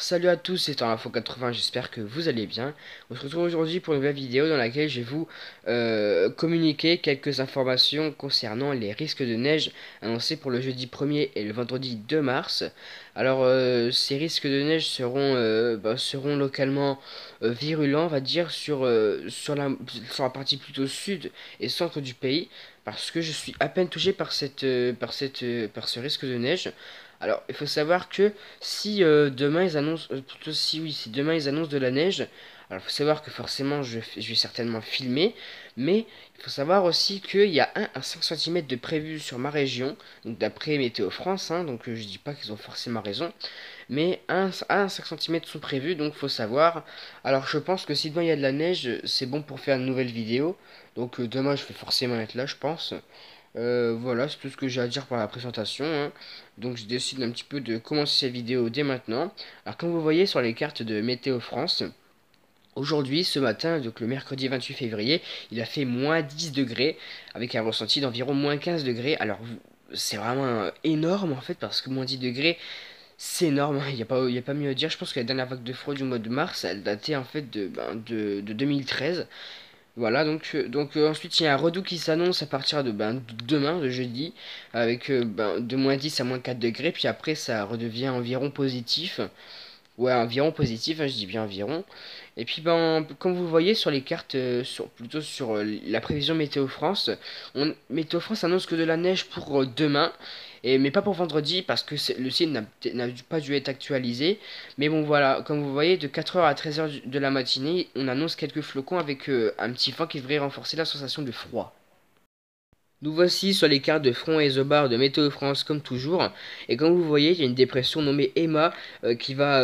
Salut à tous, c'est Info80, j'espère que vous allez bien. On se retrouve aujourd'hui pour une nouvelle vidéo dans laquelle je vais vous communiquer quelques informations concernant les risques de neige annoncés pour le jeudi 1er et le vendredi 2 mars. Alors ces risques de neige seront localement virulents, on va dire, sur la partie plutôt sud et centre du pays, parce que je suis à peine touché par par ce risque de neige. Alors, il faut savoir que si demain ils annoncent, plutôt si oui, si demain ils annoncent de la neige, alors il faut savoir que forcément je vais certainement filmer, mais il faut savoir aussi qu'il y a 1 à 5 cm de prévu sur ma région, donc d'après Météo France, hein, donc je dis pas qu'ils ont forcément raison, mais 1 à 5 cm sont prévus, donc faut savoir. Alors je pense que si demain il y a de la neige, c'est bon pour faire une nouvelle vidéo, donc demain je vais forcément être là, je pense. Voilà, c'est tout ce que j'ai à dire pour la présentation, hein. Donc je décide un petit peu de commencer cette vidéo dès maintenant. Alors comme vous voyez sur les cartes de Météo France, aujourd'hui, ce matin, donc le mercredi 28 février, il a fait moins 10 degrés avec un ressenti d'environ moins 15 degrés. Alors c'est vraiment énorme en fait parce que moins 10 degrés, c'est énorme, il y a pas mieux à dire. Je pense que la dernière vague de froid du mois de mars, elle datait en fait de 2013. Voilà, ensuite il y a un redout qui s'annonce à partir de demain, de jeudi, avec de moins 10 à moins 4 degrés, puis après ça redevient environ positif. Ouais, environ positif, hein, je dis bien environ. Et puis comme vous voyez sur les cartes, plutôt sur la prévision Météo France, Météo France annonce que de la neige pour demain, mais pas pour vendredi parce que le site n'a pas dû être actualisé. Mais bon voilà, comme vous voyez, de 4 heures à 13 heures de la matinée, on annonce quelques flocons avec un petit vent qui devrait renforcer la sensation de froid. Nous voici sur les cartes de front et isobar de Météo France comme toujours. Et comme vous voyez, il y a une dépression nommée Emma qui va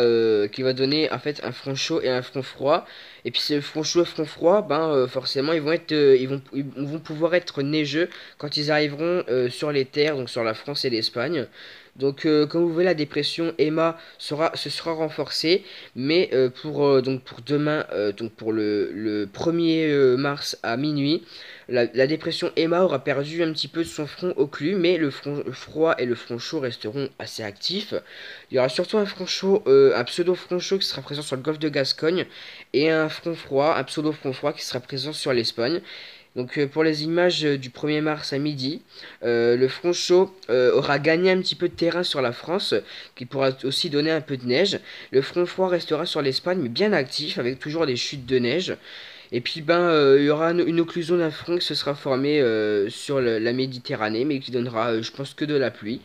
donner en fait un front chaud et un front froid. Et puis ce front chaud et front froid, forcément ils vont pouvoir être neigeux quand ils arriveront sur les terres, donc sur la France et l'Espagne. Donc comme vous voyez, la dépression Emma se sera renforcée, mais pour demain, donc pour le 1er mars à minuit, la dépression Emma aura perdu un petit peu de son front occlus, mais le front froid et le front chaud resteront assez actifs. Il y aura surtout un front chaud, un pseudo front chaud qui sera présent sur le golfe de Gascogne, et un front froid, un pseudo front froid qui sera présent sur l'Espagne. Donc pour les images du 1er mars à midi, le front chaud aura gagné un petit peu de terrain sur la France, qui pourra aussi donner un peu de neige. Le front froid restera sur l'Espagne, mais bien actif, avec toujours des chutes de neige. Et puis il y aura une occlusion d'un front qui se sera formé sur la Méditerranée, mais qui donnera, je pense, que de la pluie.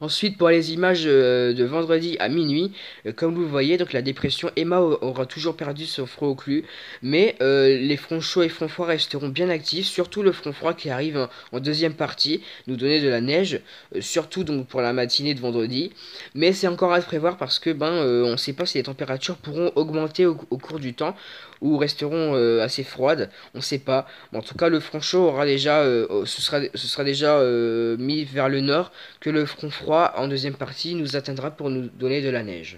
Ensuite, pour les images de vendredi à minuit, comme vous le voyez, donc la dépression Emma aura toujours perdu son front occlus, mais les fronts chauds et fronts froids resteront bien actifs, surtout le front froid qui arrive en deuxième partie, nous donner de la neige, surtout donc pour la matinée de vendredi. Mais c'est encore à prévoir parce que on ne sait pas si les températures pourront augmenter au cours du temps ou resteront assez froides, on ne sait pas. Mais en tout cas, le front chaud aura déjà, ce sera déjà mis vers le nord, que le front froid en deuxième partie nous atteindra pour nous donner de la neige.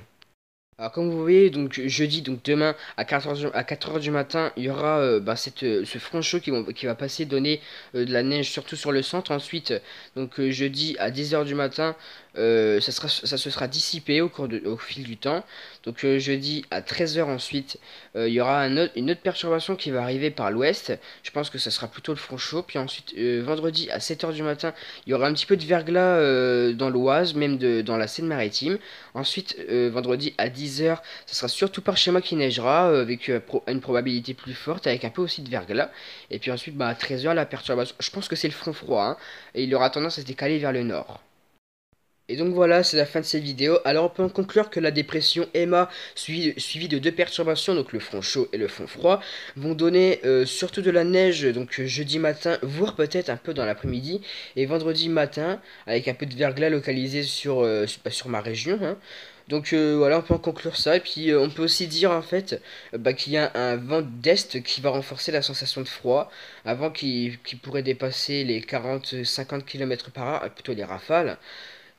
Alors comme vous voyez, donc jeudi, donc demain à 4 heures du matin, il y aura ce front chaud qui va passer donner de la neige surtout sur le centre. Ensuite, donc jeudi à 10 heures du matin, ça se sera dissipé au fil du temps. Donc jeudi à 13 heures ensuite, il y aura une autre perturbation qui va arriver par l'ouest. Je pense que ça sera plutôt le front chaud. Puis ensuite, vendredi à 7 heures du matin, il y aura un petit peu de verglas dans l'Oise, même dans la Seine-Maritime. Ensuite, vendredi à 10 heures, ce sera surtout par chez moi qui neigera, avec une probabilité plus forte, avec un peu aussi de verglas. Et puis ensuite, à 13 heures, la perturbation, je pense que c'est le front froid, hein, et il aura tendance à se décaler vers le nord. Et donc voilà, c'est la fin de cette vidéo. Alors on peut en conclure que la dépression Emma, suivie de deux perturbations, donc le front chaud et le front froid, vont donner surtout de la neige, donc jeudi matin, voire peut-être un peu dans l'après-midi, et vendredi matin, avec un peu de verglas localisé sur ma région, hein. Donc voilà, on peut en conclure ça. Et puis on peut aussi dire en fait qu'il y a un vent d'est qui va renforcer la sensation de froid, un vent qui pourrait dépasser les 40-50 km par heure, plutôt les rafales.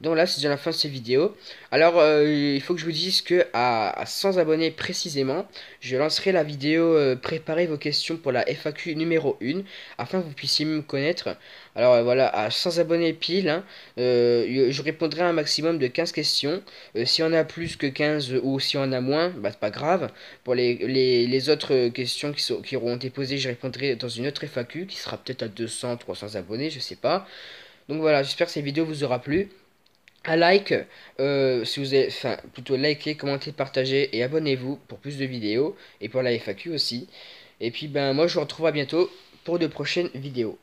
Donc là, c'est déjà la fin de cette vidéo. Alors, il faut que je vous dise que à 100 abonnés précisément, je lancerai la vidéo préparez vos questions pour la FAQ numéro 1, afin que vous puissiez me connaître. Alors voilà, à 100 abonnés pile, hein, je répondrai à un maximum de 15 questions. Si on a plus que 15 ou si on a moins, bah c'est pas grave. Pour les autres questions qui auront été posées, je répondrai dans une autre FAQ qui sera peut-être à 200, 300 abonnés, je sais pas. Donc voilà, j'espère que cette vidéo vous aura plu. Un like, si vous avez, enfin, plutôt likez, commentez, partagez et abonnez-vous pour plus de vidéos et pour la FAQ aussi. Et puis ben moi je vous retrouve à bientôt pour de prochaines vidéos.